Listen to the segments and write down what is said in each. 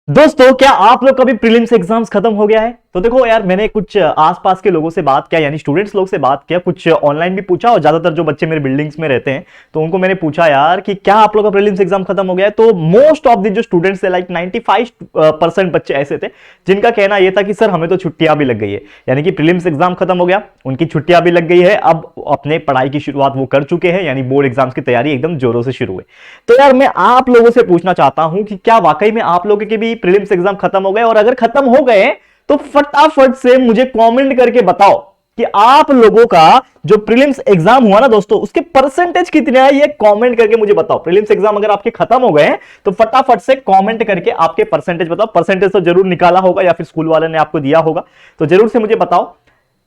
दोस्तों, क्या आप लोग कभी प्रीलिम्स एग्जाम्स खत्म हो गया है? तो देखो यार, मैंने कुछ आसपास के लोगों से बात किया, यानी स्टूडेंट्स लोग से बात किया, कुछ ऑनलाइन भी पूछा और ज्यादातर जो बच्चे मेरे बिल्डिंग्स में रहते हैं तो उनको मैंने पूछा यार कि क्या आप लोग का प्रीलिम्स एग्जाम खत्म हो गया है। तो मोस्ट ऑफ द जो स्टूडेंट्स थे, लाइक 95% बच्चे ऐसे थे जिनका कहना यह था कि सर हमें तो छुट्टियां भी लग गई है, यानी कि प्रीलिम्स एग्जाम खत्म हो गया, उनकी छुट्टियां भी लग गई है, अब अपने पढ़ाई की शुरुआत वो कर चुके हैं, यानी बोर्ड एग्जाम्स की तैयारी एकदम जोरों से शुरू हुई। तो यार मैं आप लोगों से पूछना चाहता हूं कि क्या वाकई में आप लोगों के भी प्रीलिम्स एग्जाम खत्म हो गए, और अगर खत्म हो गए तो फटाफट से मुझे कमेंट करके बताओ कि आप लोगों का जो प्रीलिम्स एग्जाम हुआ ना दोस्तों, उसके परसेंटेज कितने आए, ये कमेंट करके मुझे बताओ। प्रीलिम्स एग्जाम अगर आपके खत्म हो गए तो फटाफट से कमेंट करके आपके परसेंटेज बताओ। परसेंटेज तो जरूर निकाला होगा या फिर स्कूल वाले ने आपको दिया होगा, तो जरूर से मुझे बताओ।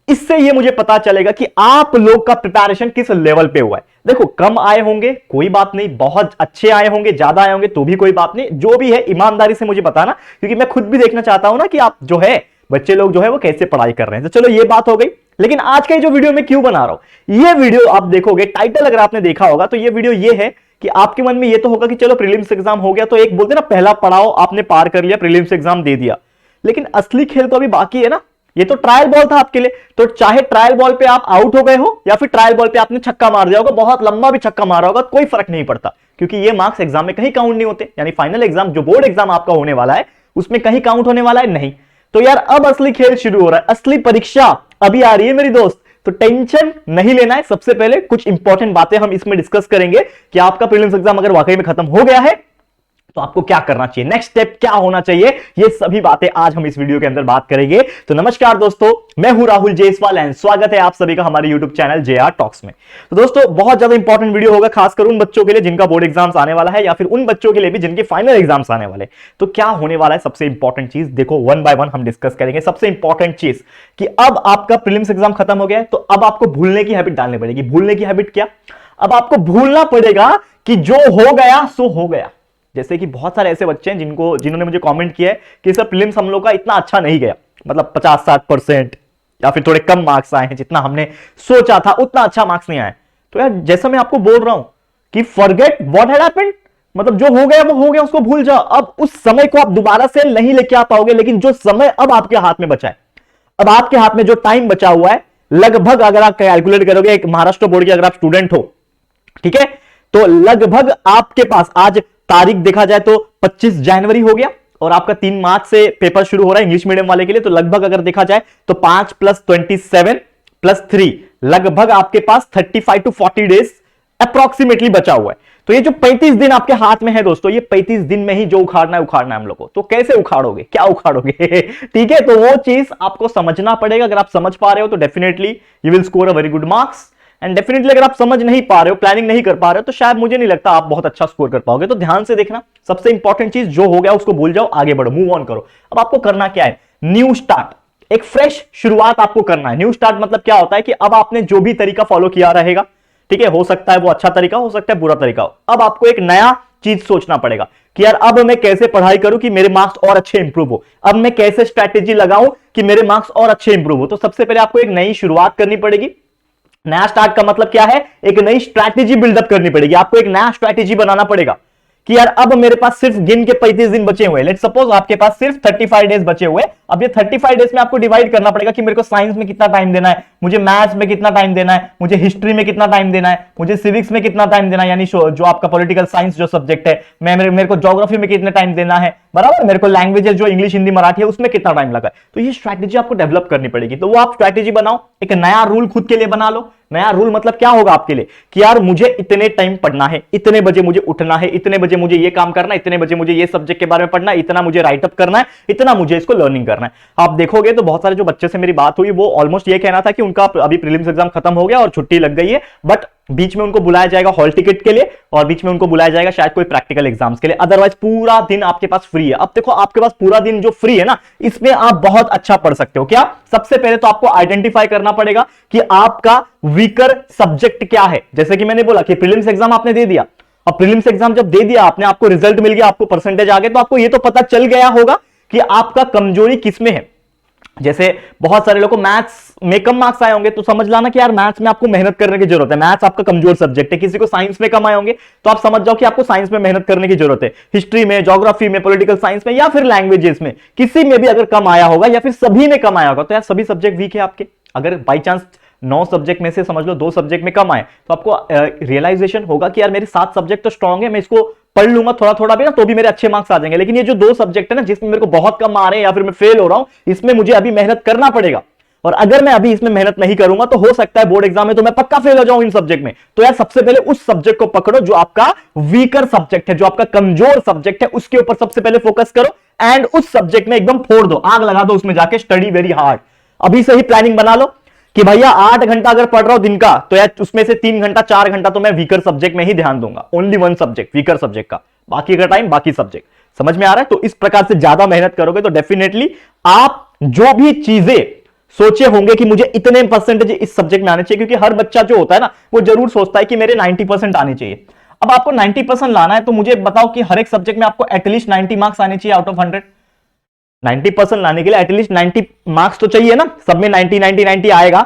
इससे ये मुझे पता चलेगा कि आप लोग का प्रिपरेशन किस लेवल पे हुआ है। देखो, कम आए होंगे कोई बात नहीं, बहुत अच्छे आए होंगे, ज्यादा आए होंगे तो भी कोई बात नहीं, जो भी है ईमानदारी से मुझे बताना, क्योंकि मैं खुद भी देखना चाहता हूं ना कि आप जो है बच्चे लोग जो है वो कैसे पढ़ाई कर रहे हैं। तो चलो ये बात हो गई, लेकिन आज का जो वीडियो मैं क्यों बना रहा हूं, ये वीडियो आप देखोगे, टाइटल अगर आपने देखा होगा तो ये वीडियो ये है कि आपके मन में ये तो होगा कि चलो प्रीलिम्स एग्जाम हो गया, तो एक बोलते ना पहला पड़ाव आपने पार कर लिया, प्रीलिम्स एग्जाम दे दिया, लेकिन असली खेल तो अभी बाकी है ना। ये तो ट्रायल बॉल था आपके लिए, तो चाहे ट्रायल बॉल पे आप आउट हो गए हो या फिर ट्रायल बॉल पे आपने छक्का मार दिया होगा, बहुत लंबा भी छक्का मारा होगा, कोई फर्क नहीं पड़ता, क्योंकि ये मार्क्स एग्जाम में कहीं काउंट नहीं होते। यानी फाइनल एग्जाम जो बोर्ड एग्जाम आपका होने वाला है उसमें कहीं काउंट होने वाला है नहीं। तो यार अब असली खेल शुरू हो रहा है, असली परीक्षा अभी आ रही है मेरी दोस्त। तो टेंशन नहीं लेना है। सबसे पहले कुछ इंपॉर्टेंट बातें हम इसमें डिस्कस करेंगे कि आपका प्रीलिम्स एग्जाम अगर वाकई में खत्म हो गया है तो आपको क्या करना चाहिए, नेक्स्ट स्टेप क्या होना चाहिए, ये सभी बातें आज हम इस वीडियो के अंदर बात करेंगे। तो नमस्कार दोस्तों, मैं हूं राहुल जेसवाल एंड स्वागत है आप सभी का हमारे यूट्यूब चैनल जेआर टॉक्स में। तो दोस्तों, बहुत ज्यादा इंपॉर्टेंट वीडियो होगा, खासकर उन बच्चों के लिए जिनका बोर्ड एग्जाम्स आने वाला है, या फिर उन बच्चों के लिए भी जिनके फाइनल एग्जाम्स आने वाले। तो क्या होने वाला है, सबसे इंपॉर्टेंट चीज देखो, वन बाय वन हम डिस्कस करेंगे। सबसे इंपॉर्टेंट चीज कि अब आपका प्रीलिम्स एग्जाम खत्म हो गया है, तो अब आपको भूलने की हैबिट डालनी पड़ेगी। भूलने की हैबिट क्या, अब आपको भूलना पड़ेगा कि जो हो गया सो हो गया। जैसे कि बहुत सारे ऐसे बच्चे हैं जिन्होंने मुझे कमेंट किया है कि सर प्रीलिम्स हम लोग का इतना अच्छा नहीं गया, मतलब 50-60% या फिर थोड़े कम मार्क्स आए हैं, जितना हमने सोचा था उतना अच्छा मार्क्स नहीं आए। तो यार जैसा मैं आपको बोल रहा हूं कि फॉरगेट व्हाट हैड हैपेंड, मतलब जो हो गया वो हो गया, उसको भूल जाओ। अब उस समय को आप दोबारा से नहीं लेके आ पाओगे, लेकिन जो समय अब आपके हाथ में बचा है, अब आपके हाथ में जो टाइम बचा हुआ है, लगभग अगर आप कैलकुलेट करोगे, एक महाराष्ट्र बोर्ड के अगर आप स्टूडेंट हो, ठीक है, तो लगभग आपके पास आज तारीख देखा जाए तो 25 जनवरी हो गया, और आपका 3 मार्च से पेपर शुरू हो रहा है इंग्लिश मीडियम वाले के लिए। तो लगभग अगर देखा जाए तो 5 + 27 + 3, लगभग आपके पास 35 to 40 डेज अप्रोक्सीमेटली बचा हुआ है। तो ये जो 35 दिन आपके हाथ में है दोस्तों, ये 35 दिन में ही जो उखाड़ना है हम लोग को। तो कैसे उखाड़ोगे, क्या उखाड़ोगे ठीक है, तो वो चीज आपको समझना पड़ेगा। अगर आप समझ पा रहे हो तो definitely you will score a very good marks, and definitely अगर आप समझ नहीं पा रहे हो, प्लानिंग नहीं कर पा रहे हो, तो शायद मुझे नहीं लगता आप बहुत अच्छा स्कोर कर पाओगे। तो ध्यान से देखना, सबसे इंपॉर्टेंट चीज जो हो गया उसको भूल जाओ, आगे बढ़ो, मूव ऑन करो। अब आपको करना क्या है, न्यू स्टार्ट, एक फ्रेश शुरुआत आपको करना है। न्यू स्टार्ट मतलब क्या होता है कि अब आपने जो भी तरीका फॉलो किया रहेगा, ठीक है, हो सकता है वो अच्छा तरीका हो सकता है बुरा तरीका हो, अब आपको एक नया चीज सोचना पड़ेगा कि यार अब मैं कैसे पढ़ाई करूं कि मेरे मार्क्स और अच्छे इंप्रूव हो, अब मैं कैसे स्ट्रैटेजी लगाऊं कि मेरे मार्क्स और अच्छे इंप्रूव हो। तो सबसे पहले आपको एक नई शुरुआत करनी पड़ेगी। नया स्टार्ट का मतलब क्या है, एक नई स्ट्रैटेजी बिल्डअप करनी पड़ेगी, आपको एक नया स्ट्रैटेजी बनाना पड़ेगा कि यार अब मेरे पास सिर्फ गिन के 35 दिन बचे हुए हैं। लेट्स सपोज आपके पास सिर्फ 35 डेज बचे हुए। अब ये 35 डेज में आपको डिवाइड करना पड़ेगा कि मेरे को साइंस में कितना टाइम देना है, मुझे मैथ्स में कितना टाइम देना है, मुझे हिस्ट्री में कितना टाइम देना है, मुझे सिविक्स में कितना टाइम देना है, यानी जो आपका पॉलिटिकल साइंस जो सब्जेक्ट है, मेरे को ज्योग्राफी में कितना टाइम देना है, बराबर, मेरे को लैंग्वेजेस जो इंग्लिश हिंदी मराठी है उसमें कितना टाइम लगा है। तो ये स्ट्रैटेजी आपको डेवलप करनी पड़ेगी। तो वो आप स्ट्रैटेजी बनाओ, एक नया रूल खुद के लिए बना लो। नया रूल मतलब क्या होगा आपके लिए कि यार मुझे इतने टाइम पढ़ना है, इतने बजे मुझे उठना है, इतने बजे मुझे ये काम करना है, इतने बजे मुझे ये सब्जेक्ट के बारे में पढ़ना है, इतना मुझे राइटअप करना है, इतना मुझे इसको लर्निंग करना है। आप देखोगे तो बहुत सारे जो बच्चे से मेरी बात हुई वो ऑलमोस्ट ये कहना था कि उनका अभी प्रीलिम्स एग्जाम खत्म हो गया और छुट्टी लग गई है, बट बीच में उनको बुलाया जाएगा हॉल टिकट के लिए, और बीच में उनको बुलाया जाएगा शायद कोई प्रैक्टिकल एग्जाम्स के लिए, अदरवाइज पूरा दिन आपके पास फ्री है। अब देखो आपके पास पूरा दिन जो फ्री है ना, इसमें आप बहुत अच्छा पढ़ सकते हो। क्या, सबसे पहले तो आपको आइडेंटिफाई करना पड़ेगा कि आपका वीकर सब्जेक्ट क्या है। जैसे कि मैंने बोला कि प्रीलिम्स एग्जाम आपने दे दिया, अब प्रीलिम्स एग्जाम जब दे दिया आपने, आपको रिजल्ट मिल गया, आपको परसेंटेज आ गए, तो आपको ये तो पता चल गया होगा कि आपका कमजोरी किसमें है। जैसे बहुत सारे लोगों को मैथ्स में कम मार्क्स आए होंगे, तो समझ लाना कि यार मैथ्स में आपको मेहनत करने की जरूरत है, मैथ्स आपका कमजोर सब्जेक्ट है। किसी को साइंस में कम आए होंगे तो आप समझ जाओ कि आपको साइंस में मेहनत करने की जरूरत है। हिस्ट्री में, ज्योग्राफी में, पॉलिटिकल साइंस में या फिर लैंग्वेजेस में किसी में भी अगर कम आया होगा या फिर सभी में कम आया होगा तो यार सभी सब्जेक्ट वीक है आपके। अगर बाई चांस 9 सब्जेक्ट में से समझ लो 2 सब्जेक्ट में कम आए तो आपको रियलाइजेशन होगा कि यार मेरे 7 सब्जेक्ट तो स्ट्रांग है, मैं इसको पढ़ लूंगा थोड़ा थोड़ा भी ना तो भी मेरे अच्छे मार्क्स आ जाएंगे। लेकिन ये जो 2 सब्जेक्ट है ना जिसमें मेरे को बहुत कम आ रहे हैं या फिर मैं फेल हो रहा हूं, इसमें मुझे अभी मेहनत करना पड़ेगा। और अगर मैं अभी इसमें मेहनत नहीं करूंगा तो हो सकता है बोर्ड एग्जाम में तो मैं पक्का फेल हो जाऊं इन सब्जेक्ट में। तो यार सबसे पहले उस सब्जेक्ट को पकड़ो जो आपका वीकर सब्जेक्ट है, जो आपका कमजोर सब्जेक्ट है, उसके ऊपर सबसे पहले फोकस करो एंड उस सब्जेक्ट में एकदम फोड़ दो, आग लगा दो उसमें जाके, स्टडी वेरी हार्ड। अभी से ही प्लानिंग बना लो कि भैया 8 घंटा अगर पढ़ रहा हूं दिन का तो यार उसमें से 3 घंटा 4 घंटा तो मैं वीकर सब्जेक्ट में ही ध्यान दूंगा, ओनली 1 सब्जेक्ट वीकर सब्जेक्ट का, बाकी का टाइम बाकी सब्जेक्ट। समझ में आ रहा है? तो इस प्रकार से ज्यादा मेहनत करोगे तो डेफिनेटली आप जो भी चीजें सोचे होंगे कि मुझे इतने परसेंटेज इस सब्जेक्ट में आने चाहिए, क्योंकि हर बच्चा जो होता है ना वो जरूर सोचता है कि मेरे 90% आने चाहिए। अब आपको 90% लाना है तो मुझे बताओ कि हर एक सब्जेक्ट में आपको एटलीस्ट 90 मार्क्स आने चाहिए आउट ऑफ 100। 90% लाने के लिए एटलीस्ट 90 मार्क्स तो चाहिए ना, सब में 90 90 90 आएगा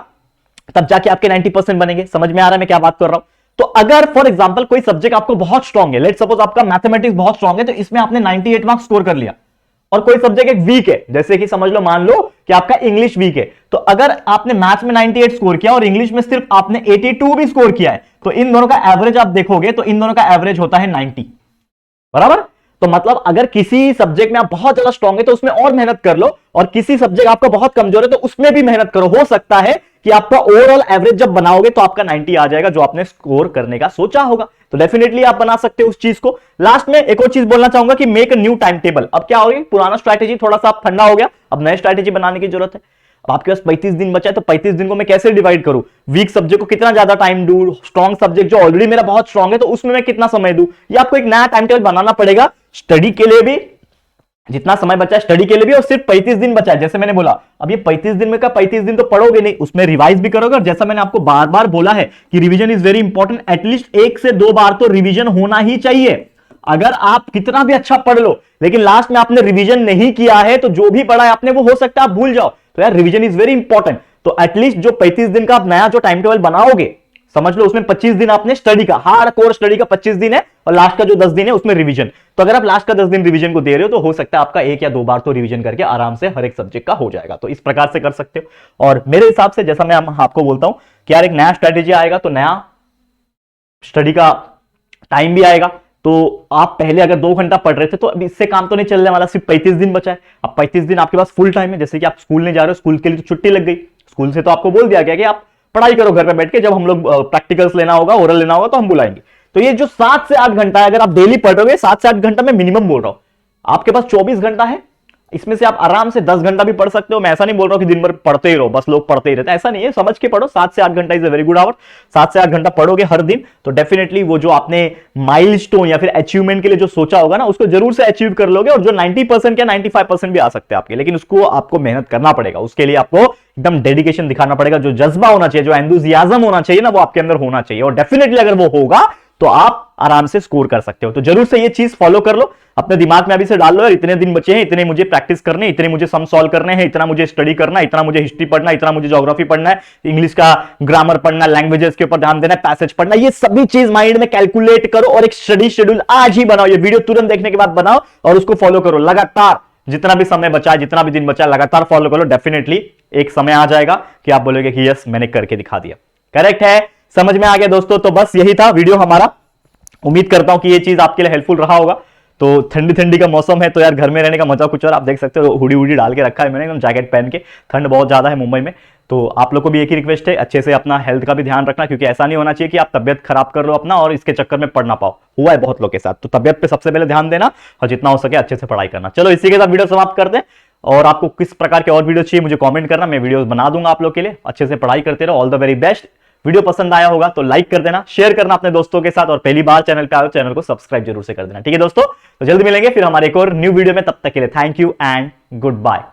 तब जाके आपके 90% बनेंगे। समझ में आ रहा है मैं क्या बात कर रहा हूं? तो अगर फॉर एग्जांपल कोई सब्जेक्ट आपको बहुत स्ट्रांग है, लेट्स सपोज आपका मैथमेटिक्स बहुत स्ट्रांग है, तो इसमें आपने 98 मार्क्स स्कोर कर लिया, और कोई सब्जेक्ट एक वीक है, जैसे कि समझ लो मान लो कि आपका इंग्लिश वीक है, तो अगर आपने मैथ्स में 98 स्कोर किया और इंग्लिश में सिर्फ आपने 82 भी स्कोर किया है, तो इन दोनों का एवरेज आप देखोगे तो इन दोनों का एवरेज होता है 90, बराबर। तो मतलब अगर किसी सब्जेक्ट में आप बहुत ज्यादा स्ट्रांग है तो उसमें और मेहनत कर लो, और किसी सब्जेक्ट आपका बहुत कमजोर है तो उसमें भी मेहनत करो। हो सकता है कि आपका ओवरऑल एवरेज जब बनाओगे तो आपका 90 आ जाएगा जो आपने स्कोर करने का सोचा होगा। तो डेफिनेटली आप बना सकते हो उस चीज को। लास्ट में एक और चीज बोलना चाहूंगा कि मेक न्यू टाइम टेबल। अब क्या हो गया, पुराना स्ट्रैटेजी थोड़ा सा ठंडा हो गया, अब नए स्ट्रैटेजी बनाने की जरूरत है। अब आपके पास 35 दिन बचा है तो 35 दिन को मैं कैसे डिवाइड करूं, वीक सब्जेक्ट को कितना ज्यादा टाइम दूं, स्ट्रॉन्ग सब्जेक्ट जो ऑलरेडी मेरा बहुत स्ट्रॉन्ग है तो उसमें मैं कितना समय दूं, ये आपको एक नया टाइम टेबल बनाना पड़ेगा। स्टडी के लिए भी जितना समय बचा है स्टडी के लिए भी, और सिर्फ 35 दिन बचा है। जैसे मैंने बोला अब ये 35 दिन में का 35 दिन तो पढ़ोगे नहीं, उसमें रिवाइज भी करोगे। और जैसा मैंने आपको बार बार बोला है कि revision is very important, at least 1 से 2 बार तो रिवीजन होना ही चाहिए। अगर आप कितना भी अच्छा पढ़ लो लेकिन लास्ट में आपने रिवीजन नहीं किया है तो जो भी पढ़ा है आपने वो हो सकता है आप भूल जाओ। तो यार रिवीजन इज वेरी इंपॉर्टेंट। तो एटलीस्ट जो 35 दिन का आप नया जो टाइम टेबल बनाओगे, समझ लो उसमें 25 दिन आपने स्टडी का, हार्ड कोर स्टडी का 25 दिन है, और लास्ट का जो 10 दिन है उसमें रिवीजन। तो अगर आप लास्ट का 10 दिन रिवीजन को दे रहे हो तो हो सकता है आपका 1 या 2 बार तो रिवीजन करके आराम से हर एक सब्जेक्ट का हो जाएगा। तो इस प्रकार से कर सकते हो। और मेरे हिसाब से जैसा मैं आपको बोलता हूं कि यार एक नया स्ट्रेटेजी आएगा तो नया स्टडी का टाइम भी आएगा। तो आप पहले अगर 2 घंटा पढ़ रहे थे तो अब इससे काम तो नहीं चलने वाला, सिर्फ 35 दिन बचा है। अब 35 दिन आपके पास फुल टाइम है, जैसे कि आप स्कूल नहीं जा रहे हो, स्कूल के लिए तो छुट्टी लग गई, स्कूल से तो आपको बोल दिया गया कि आप पढ़ाई करो घर पे बैठ के, जब हम लोग प्रैक्टिकल्स लेना होगा, ओरल लेना होगा तो हम बुलाएंगे। तो ये जो 7 से 8 घंटा है, अगर आप डेली पढ़ रहे हो, 7 से 8 घंटा मैं मिनिमम बोल रहा हूं, आपके पास 24 घंटा है, इसमें से आप आराम से 10 घंटा भी पढ़ सकते हो। मैं ऐसा नहीं बोल रहा हूं कि दिन भर पढ़ते ही रहो, बस लोग पढ़ते ही रहते हैं, ऐसा नहीं है, समझ के पढ़ो। 7 से 8 घंटा is a very good hour. 7 से 8 घंटा पढ़ोगे हर दिन तो डेफिनेटली वो जो आपने माइलस्टोन या फिर अचीवमेंट के लिए जो सोचा होगा ना उसको जरूर से अचीव कर लोगे। और जो 90% या 95% भी आ सकते हैं आपके, लेकिन उसको आपको मेहनत करना पड़ेगा, उसके लिए आपको एकदम डेडिकेशन दिखाना पड़ेगा। जो जज्बा होना चाहिए, जो एंथुसियाज्म होना चाहिए ना, वो आपके अंदर होना चाहिए। और डेफिनेटली अगर वो होगा तो आप आराम से स्कोर कर सकते हो। तो जरूर से ये चीज फॉलो कर लो, अपने दिमाग में अभी से डाल लो, यार इतने दिन बचे हैं, इतने मुझे प्रैक्टिस करने, इतने मुझे सम सॉल्व करने हैं, इतना मुझे स्टडी करना, इतना मुझे हिस्ट्री पढ़ना, इतना मुझे ज्योग्राफी पढ़ना है, इंग्लिश का ग्रामर पढ़ना, लैंग्वेजेस के ऊपर ध्यान देना है, पैसेज पढ़ना। ये सभी चीज माइंड में कैलकुलेट करो और एक स्टडी शेड्यूल आज ही बनाओ। ये वीडियो तुरंत देखने के बाद बनाओ और उसको फॉलो करो लगातार। जितना भी समय बचा है, जितना भी दिन बचा है, लगातार फॉलो करो। डेफिनेटली एक समय आ जाएगा कि आप बोलोगे कि यस मैंने करके दिखा दिया। करेक्ट है, समझ में आ गया दोस्तों? तो बस यही था वीडियो हमारा। उम्मीद करता हूं कि ये चीज आपके लिए हेल्पफुल रहा होगा। तो ठंडी ठंडी का मौसम है तो यार घर में रहने का मजा कुछ और। आप देख सकते हो हुडी वुडी डाल के रखा है मैंने, एकदम जैकेट पहन के, ठंड बहुत ज्यादा है मुंबई में। तो आप लोग को भी एक ही रिक्वेस्ट है, अच्छे से अपना हेल्थ का भी ध्यान रखना, क्योंकि ऐसा नहीं होना चाहिए कि आप तबियत खराब कर लो अपना और इसके चक्कर में पढ़ ना पाओ। हुआ है बहुत लोग के साथ। तो तबियत पे सबसे पहले ध्यान देना और जितना हो सके अच्छे से पढ़ाई करना। चलो इसी के साथ वीडियो समाप्त कर दें। और आपको किस प्रकार के और वीडियो चाहिए मुझे कमेंट करना, मैं वीडियोस बना दूंगा आप लोग के लिए। अच्छे से पढ़ाई करते रहो। All the very best. Video पसंद आया होगा तो लाइक कर देना, शेयर करना अपने दोस्तों के साथ, और पहली बार चैनल पे आए हो चैनल को सब्सक्राइब जरूर से कर देना। ठीक है दोस्तों, तो जल्दी मिलेंगे फिर हमारे एक और न्यू वीडियो में। तब तक के लिए thank you and good bye.